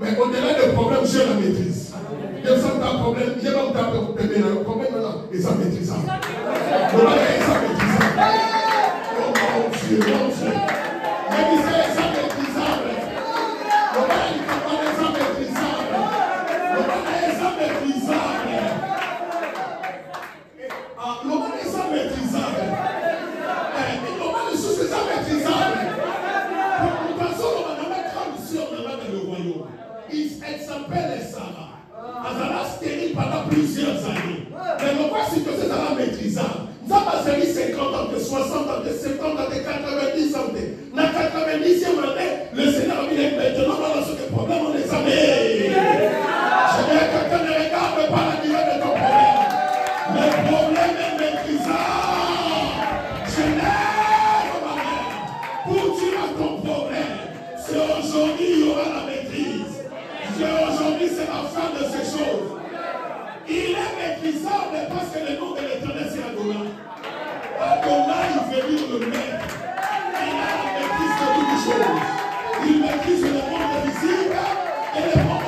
Mais au-delà du problème, j'ai la maîtrise. Il y a un problème, il y a un problème maintenant. Et ça maîtrise ça. Comment est-ce que ça maîtrise ça? Oh mon Dieu, mon Dieu. Mais ça maîtrisable. Comment est-ce ça maîtrisable? Comment est-ce ça maîtrisable? Comment est-ce ça maîtrisable? Comment est-ce que ça maîtrisable? Pour nous, on va mettre comme si on avait dans le royaume. Elle s'appelle Sarah. Elle a stérile pendant plusieurs années. Mais le roi, si c'est ça maîtrisable. Ça va servir 50 ans, 60 ans, 70 ans, 90 ans. Dans 90e année, le Seigneur a dit maintenant, voilà ce que problème on les a mis. Je veux que quelqu'un ne regarde pas la durée de ton problème. Le problème est maîtrisable. Je lève ma main pour dire à ton problème. C'est aujourd'hui il y aura la maîtrise. Aujourd'hui c'est la fin de ces choses. Il est maîtrisable parce que le nom de l'Éternel c'est Adonai. Adonai il veut dire le maître. Il a la maîtrise de toutes les choses. Il maîtrise le monde visible et le monde.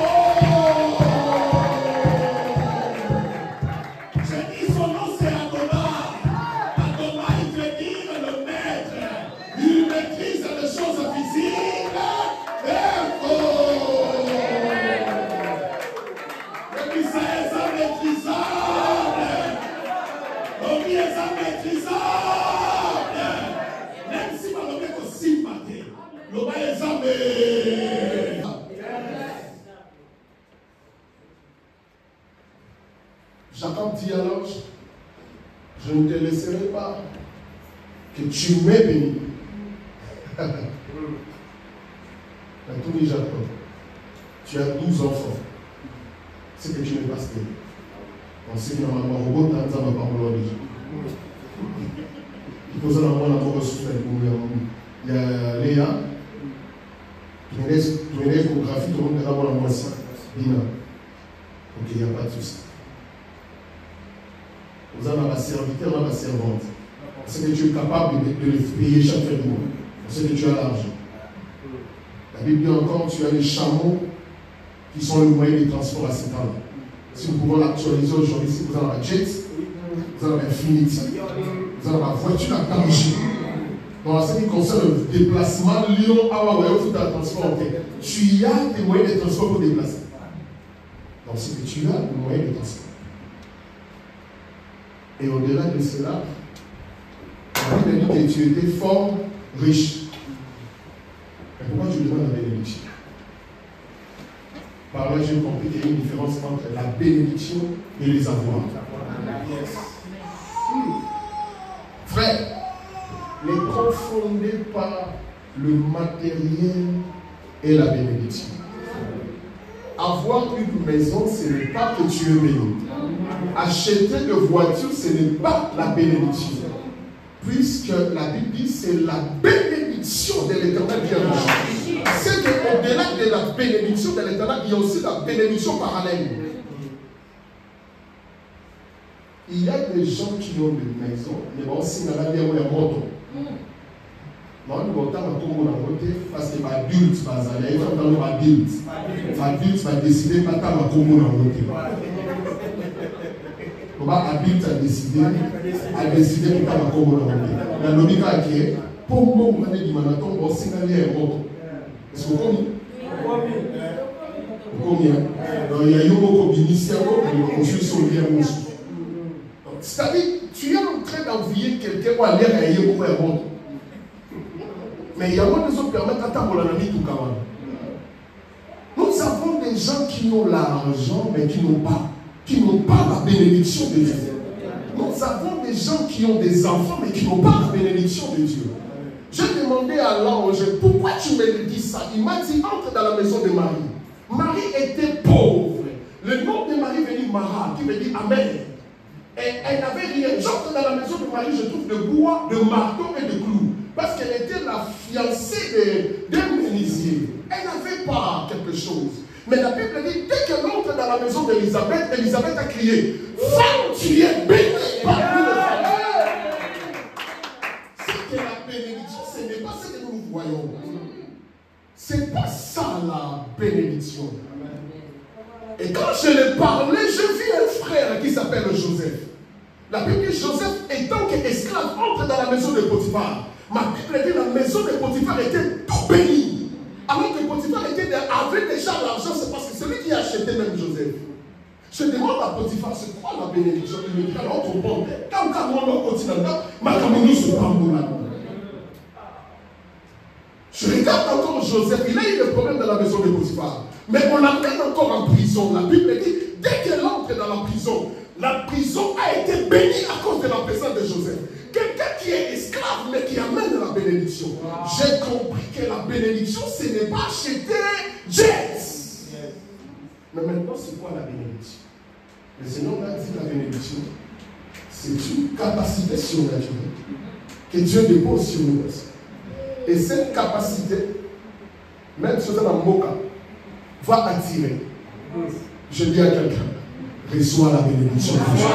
J'ai dit son nom c'est Adonai. Adonai il veut dire le maître. Il maîtrise les choses visibles et même si on est aussi maté, le bas est jamais. Jacob dit à l'ange, je ne te laisserai pas que tu m'aies béni. Mais tout dit Jacob, tu as 12 enfants. C'est que tu n'es pas stérile. On sait que normalement, on va t'entendre dans ma parole déjà. Il faut normalement la mort souffrir pour lui. Il y a Léa, Tu mets l'échographie, tout le monde verra moi la moitié. Dina. Ok, il n'y a pas de souci. Vous avez ma serviteur, ma servante. Parce que tu es capable de les payer chaque fin de mois. Parce que tu as l'argent. La Bible dit encore, tu as les chameaux qui sont le moyen de transport à cet endroit. Si nous pouvons l'actualiser aujourd'hui, si vous avez un jet, vous avez un Infinity, vous avez la voiture à danger. Donc, en ce qui concerne le déplacement, Lyon, Awa, tout un transport, tu as des moyens de transport pour déplacer. Donc, c'est que tu as des moyens de transport. Et au-delà de cela, la Bible dit que tu étais fort riche. Mais pourquoi tu demandes la bénédiction? Par là, j'ai compris qu'il y a une différence entre la bénédiction et les avoirs. Frère, ne confondez pas le matériel et la bénédiction. Avoir une maison, ce n'est pas que tu es béni. Acheter une voiture, ce n'est pas la bénédiction. Puisque la Bible dit c'est la bénédiction de l'Éternel qui est. C'est qu'au-delà de la bénédiction de l'Éternel, il y a aussi la bénédiction parallèle. Il y a des gens qui ont des maisons, mais aussi dans la vie où il y a moto. Non, nous avons parce que les adultes, les adultes vont décider de ne pas adulte a décidé de faire la commune. La logique est que pour moi, on a dit que on signaler un mot. Est-ce que vous comprenez? Il y a eu beaucoup d'initiatives qui ont été sur le c'est-à-dire, tu es en train d'envier quelqu'un pour aller à un mot. Mais il y a des gens qui permettent d'attendre la vie tout le monde. Nous avons des gens qui ont l'argent, mais qui n'ont pas la bénédiction de Dieu. Nous avons des gens qui ont des enfants, mais qui n'ont pas la bénédiction de Dieu. J'ai demandé à l'ange, pourquoi tu me dis ça? Il m'a dit, entre dans la maison de Marie. Marie était pauvre. Le nom de Marie veut dire Mara, qui veut dire Amen. Et elle n'avait rien. J'entre dans la maison de Marie, je trouve de bois, de marteau et de clous. Parce qu'elle était la fiancée d'un menuisier. Elle n'avait pas quelque chose. Mais la Bible dit, dès qu'elle entre dans la maison d'Élisabeth, Élisabeth a crié, femme, tu es bénie parmi les femmes. C'est que la bénédiction, ce n'est pas ce que nous voyons. Ce n'est pas ça la bénédiction. Et quand je l'ai parlé, j'ai vu un frère qui s'appelle Joseph. La Bible dit, Joseph étant esclave, entre dans la maison de Potiphar. Ma Bible dit, la maison de Potiphar était tout bénie. Alors que Potiphar avait déjà l'argent, c'est parce que celui qui a acheté même Joseph. Je demande à Potiphar, c'est quoi la bénédiction? Il me dit, alors on comprend. Quand on continue, ma caméra se prend là. Je regarde encore Joseph, il a eu des problèmes dans la maison de Potiphar. Mais on l'amène encore en prison. La Bible dit, dès qu'elle entre dans la prison a été bénie à cause de la présence de Joseph. Quelqu'un qui est esclave, mais qui amène la bénédiction. J'ai compris que la bénédiction, ce n'est pas acheter jets. Mais maintenant, c'est quoi la bénédiction? Le Seigneur a dit la bénédiction, c'est une capacité surnaturelle que Dieu dépose sur nous. Et cette capacité, même si c'est dans mon cas, va attirer. Je dis à quelqu'un, reçois la bénédiction de Dieu.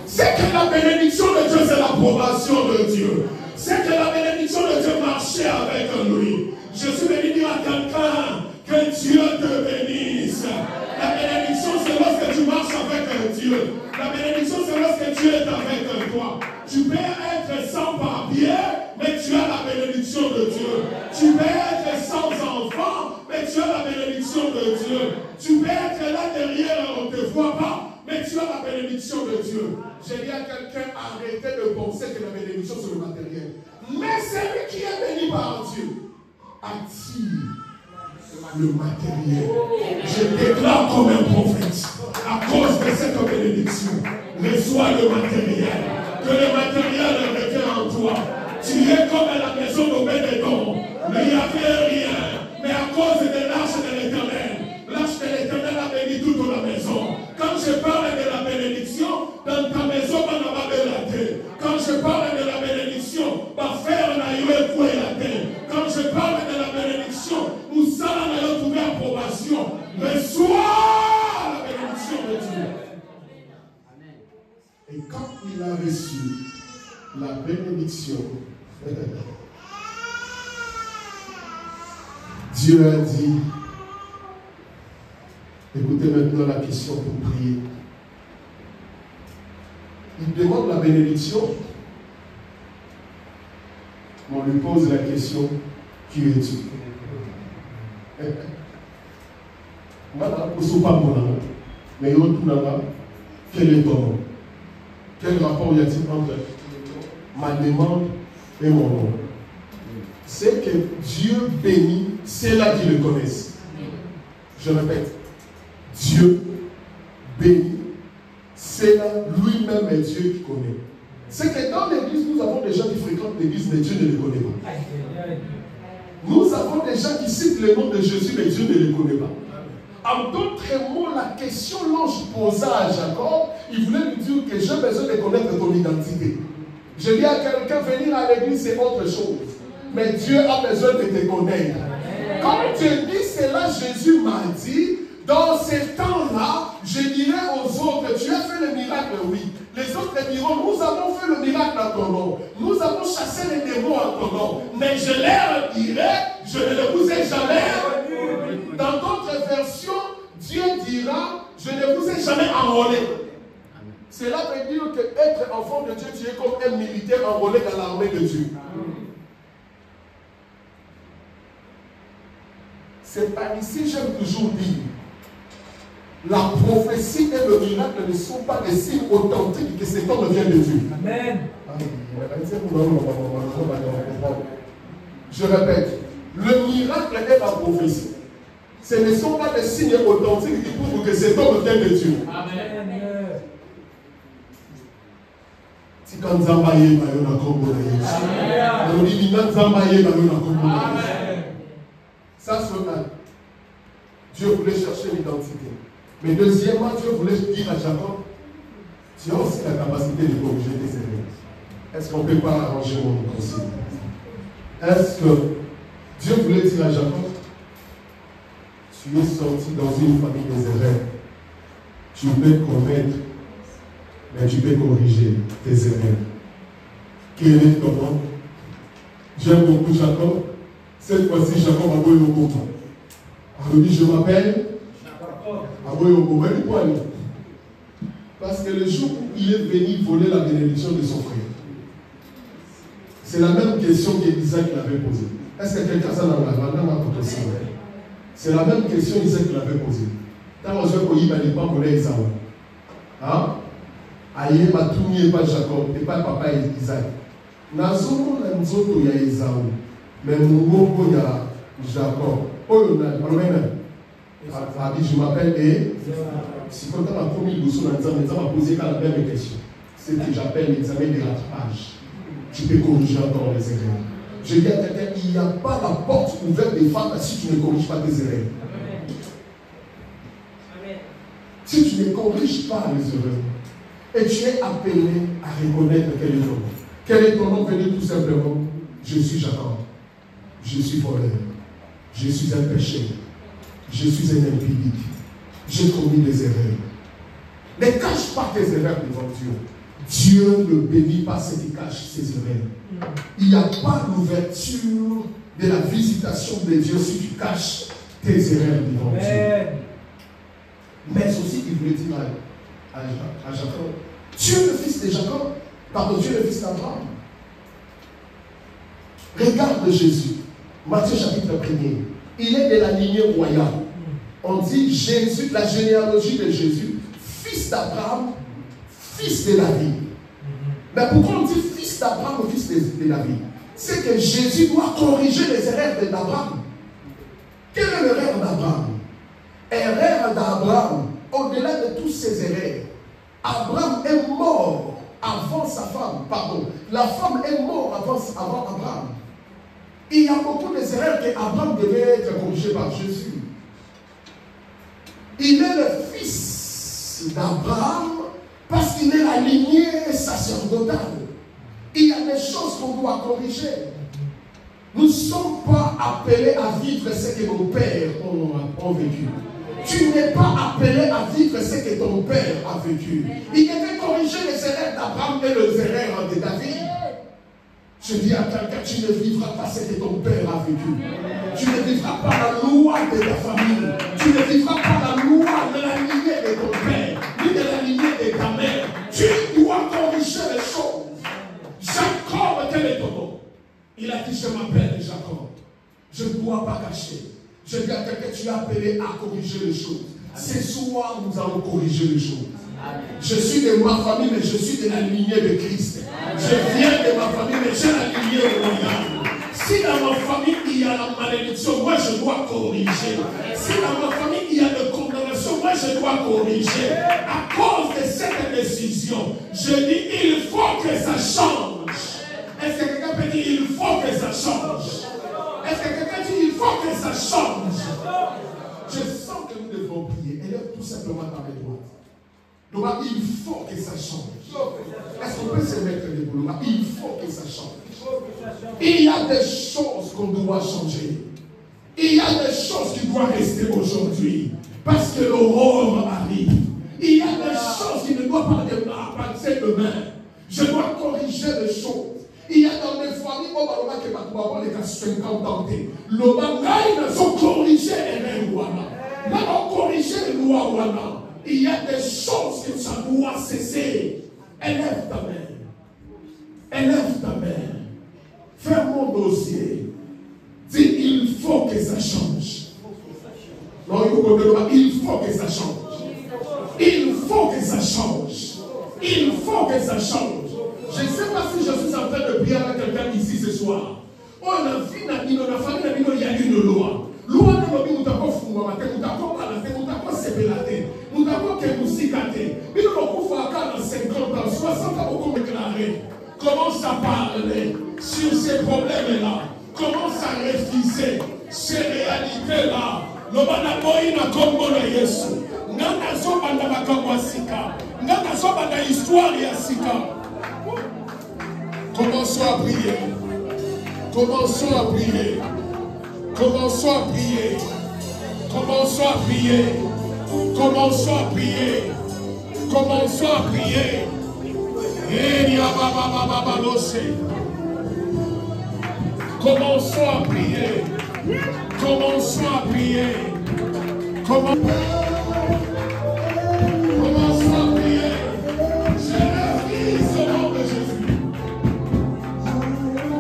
C'est que la bénédiction de Dieu, c'est l'approbation de Dieu. C'est que la bénédiction de Dieu marchait avec lui. Je suis venu dire à quelqu'un que Dieu te bénisse. La bénédiction, c'est lorsque tu marches avec Dieu. La bénédiction, c'est lorsque Dieu est avec toi. Tu peux être sans papier, mais tu as la bénédiction de Dieu. Tu peux être sans enfant, mais tu as la bénédiction de Dieu. Tu peux être là derrière, on ne te voit pas, mais tu as la bénédiction de Dieu. J'ai dit à quelqu'un, arrêtez de penser que la bénédiction c'est le matériel. Mais celui qui est béni par Dieu attire le matériel. Je déclare comme un prophète, à cause de cette bénédiction, reçois le matériel. Que le matériel revienne en toi. Tu es comme à la maison d'Obédédom. Il n'y avait rien. Mais à cause de l'arche de l'Éternel, l'arche de l'Éternel a béni toute la maison. Quand je parle de la bénédiction, dans ta maison, on n'a pas de la terre. Quand je parle de la bénédiction, ma frère n'a eu un coup et la terre. Quand je parle de la bénédiction, restauration. Reçois la bénédiction de Dieu. Et quand il a reçu la bénédiction, Dieu a dit, écoutez maintenant la question pour prier. Il demande la bénédiction, on lui pose la question, qui es-tu? Voilà, on ne sait pas mon nom, mais il y a quel est ton nom? Quel rapport y a-t-il entre ma demande et mon nom? C'est que Dieu bénit ceux-là qui le connaissent. Je répète, Dieu bénit ceux-là, lui-même est Dieu qui connaît. C'est que dans l'église, nous avons des gens qui fréquentent l'église, mais Dieu ne les connaît pas. Nous avons des gens qui citent le nom de Jésus, mais Dieu ne les connaît pas. En d'autres mots, la question l'ange posa à Jacob, il voulait lui dire que j'ai besoin de connaître ton identité. Je dis à quelqu'un, venir à l'église, c'est autre chose. Mais Dieu a besoin de te connaître. Quand Dieu dit cela, Jésus m'a dit, dans ces temps-là, je dirai aux autres, tu as fait le miracle, oui. Les autres diront, nous avons fait le miracle en ton nom. Nous avons chassé les démons en ton nom. Mais je leur dirai, je ne vous ai jamais. Dans d'autres versions, Dieu dira, je ne vous ai jamais enrôlé. Cela veut dire que être enfant de Dieu, tu es comme un militaire enrôlé dans l'armée de Dieu. C'est par ici, j'aime toujours dire, la prophétie et le miracle ne sont pas des signes authentiques que cet homme vient de Dieu. Amen. Je répète, le miracle est la prophétie. Ce ne sont pas des signes authentiques qui prouvent que cet homme vient de Dieu. Amen. Ça, c'est un. Dieu voulait chercher l'identité. Mais deuxièmement, Dieu voulait dire à Jacob, tu as aussi la capacité de corriger tes erreurs. Est-ce qu'on ne peut pas arranger mon conseil? Est-ce que Dieu voulait dire à Jacob, tu es sorti dans une famille des erreurs. Tu peux commettre, mais tu peux corriger tes erreurs. Quel est ton nom? J'aime beaucoup Jacob. Cette fois-ci, Jacob a beau beaucoup. Alors dit, je m'appelle parce que le jour où il est venu voler la bénédiction de son frère, c'est la même question qu'Isaac l'avait posée. Est-ce que quelqu'un s'en a posé? C'est la même question qu'Isaac l'avait posée. Quand on se dit, il va pas voler Isaac. Hein? Aïe, ma tout n'est pas Jacob, et pas papa Isaac. Nazomo na nzoto ya Esau, mais mon ya Jacob. Oh, je m'appelle et si quand on a promis le dossier, on m'a posé la même question. C'est ce que j'appelle l'examen de rattrapage. Tu peux corriger encore les erreurs. Je dis à quelqu'un, il n'y a pas la porte ouverte des femmes si tu ne corriges pas tes erreurs. Si tu ne corriges pas les erreurs, et tu es appelé à reconnaître quel est ton nom. Quel est ton nom? Venez tout simplement. Je suis Jacob. Je suis voleur. Je suis un péché. Je suis un impudique. J'ai commis des erreurs. Ne cache pas tes erreurs devant Dieu. Dieu ne bénit pas ceux qui cachent ses erreurs. Il n'y a pas l'ouverture de la visitation de Dieu si tu caches tes erreurs devant Dieu. Mais aussi, il voulait dire à Jacob, tu es le fils de Jacob, pardon, tu es le fils d'Abraham. Regarde Jésus, Matthieu chapitre 1er. Il est de la lignée royale. On dit Jésus, la généalogie de Jésus, fils d'Abraham, fils de David. Mais pourquoi on dit fils d'Abraham ou fils de David? C'est que Jésus doit corriger les erreurs d'Abraham. Quelle est l'erreur d'Abraham? Erreur d'Abraham, au-delà de tous ses erreurs, Abraham est mort avant sa femme. Pardon, la femme est morte avant Abraham. Il y a beaucoup d'erreurs que Abraham devait être corrigé par Jésus. Il est le fils d'Abraham parce qu'il est la lignée sacerdotale. Il y a des choses qu'on doit corriger. Nous ne sommes pas appelés à vivre ce que nos pères ont vécu. Tu n'es pas appelé à vivre ce que ton père a vécu. Il devait corriger les erreurs d'Abraham et les erreurs de David. Je dis à quelqu'un, tu ne vivras pas ce que ton père a vécu. Tu ne vivras pas la loi de ta famille. Tu ne vivras pas la loi de la lignée de ton père, ni de la lignée de ta mère. Tu dois corriger les choses. Jacob, quel est ton nom? Il a dit, je m'appelle Jacob. Je ne dois pas cacher. Je dis à quelqu'un, tu es appelé à corriger les choses. Ce soir, nous allons corriger les choses. Je suis de ma famille, mais je suis de la lignée de Christ. Je viens de ma famille, mais j'ai la lignée royale. Si dans ma famille il y a la malédiction, moi je dois corriger. Si dans ma famille il y a de condamnation, moi je dois corriger. À cause de cette décision, je dis il faut que ça change. Est-ce que quelqu'un peut dire il faut que ça change? Est-ce que quelqu'un dit il faut que ça change? Je sens que nous devons prier. Élève tout simplement ta main droite. Donc, il faut que ça change. Est-ce qu'on peut se mettre debout? Il faut que ça change. Il y a des choses qu'on doit changer. Il y a des choses qui doivent rester aujourd'hui. Parce que l'aurore arrive. Il y a des choses qui ne doivent pas passer demain. Je dois corriger les choses. Il y a dans les familles où on les 50 ans. Le bagaille ne sont corrigés les lois. Là, on corrige les lois. Il y a des choses que ça doit cesser. Élève ta main. Élève ta main. Fais mon dossier. Dis, il faut que ça change. Non, il faut que ça change. Il faut que ça change. Il faut que ça change. Je ne sais pas si je suis en train de prier avec quelqu'un ici ce soir. On a vu dans la famille, il y a une loi. Loi de l'objet, nous avons fumé, nous avons balancé, nous avons sébellaté, nous avons que nous cicaté. Mais nous avons fait 50 ans, 60 ans, beaucoup déclaré. Commence à parler sur ces problèmes-là. Commence à refuser ces réalités-là. Le banaboï na Congo na Yesu. Nana zobanda bakangwa sika. Nana zobanda histoire ya sika. Commençons à prier. Commençons à prier. Commençons à prier. Commençons à prier. Commençons à prier. Commençons à prier. Commençons à prier. Commençons à prier. Commençons à prier. Je refuse au nom de Jésus.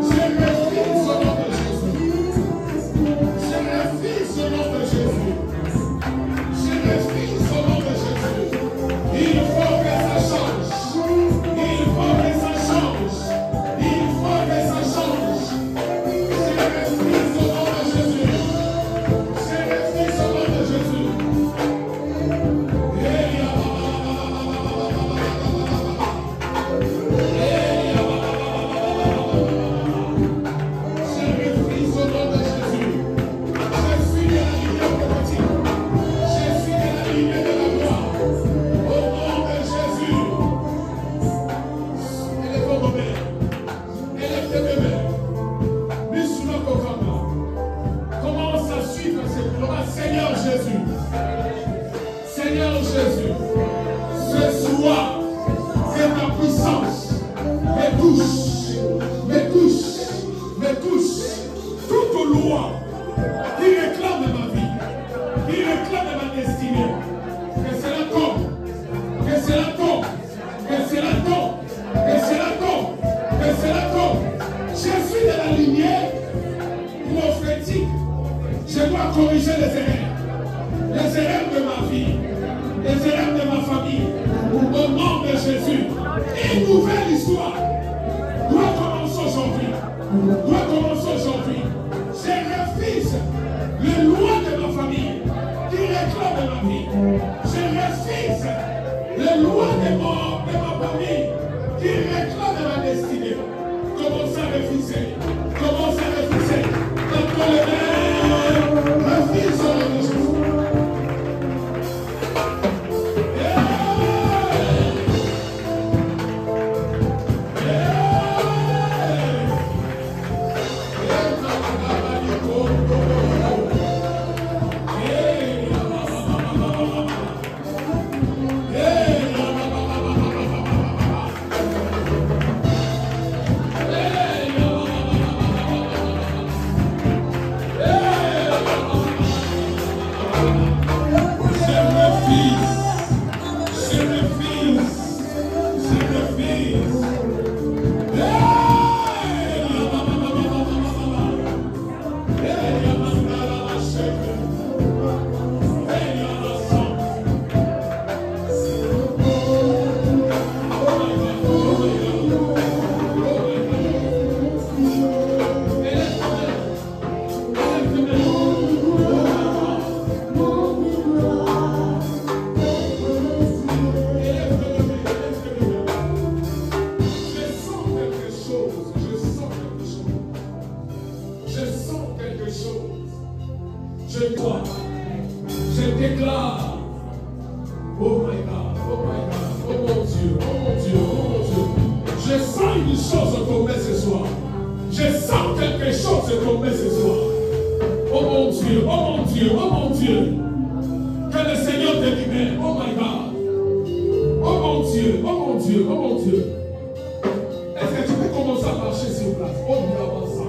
Je refuse au nom de Jésus. Je refuse au nom de Jésus. Je refuse au nom de Jésus. Il faut que ça change. Il faut que ça change. Il faut que ça change. Je refuse au nom de Jésus. Je refuse au nom de Jésus. soir. Je déclare. Oh my God, oh my God, oh mon Dieu, oh mon Dieu, oh mon Dieu. Je sens une chose tomber ce soir. Je sens quelque chose tomber ce soir. Oh mon Dieu, oh mon Dieu, oh mon Dieu. Que le Seigneur te libère. Oh my God. Oh mon Dieu, oh mon Dieu, oh mon Dieu. Est-ce que tu peux commencer à marcher sur place? Oh Dieu, avance ça.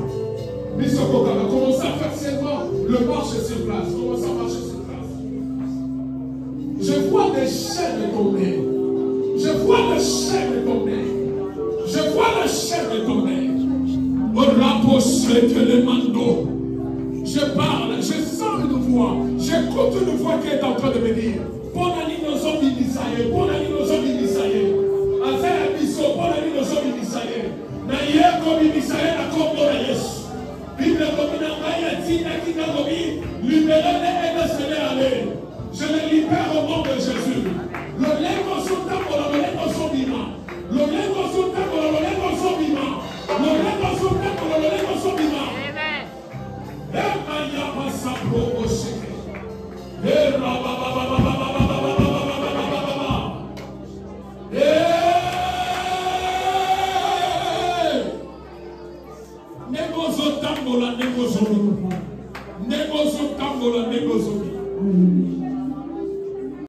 Misokokama, commence à faire seulement le marche sur place. Commence à marcher sur place. Je vois des chaînes tomber. Je vois des chaînes tomber. Je vois des chaînes tomber. Au rapproché que les mandos. Je parle, je sens une voix. J'écoute une voix qui est en train de me dire. Bonne année nos hommes d'Israël. Bonne année nos hommes d'Israël. Affaire Bisso, bonne année nos hommes d'Israël. Naïe comme Israël a comparé. Bible comme Naïe, Tina qui n'a commis. Libérez les aides à aller. Je les libère au nom de Jésus. Le lèvre son temps pour le lèvre son vivant. Le lèvre son temps pour le lèvre son vivant. Le lèvre son temps pour le lèvre son vivant.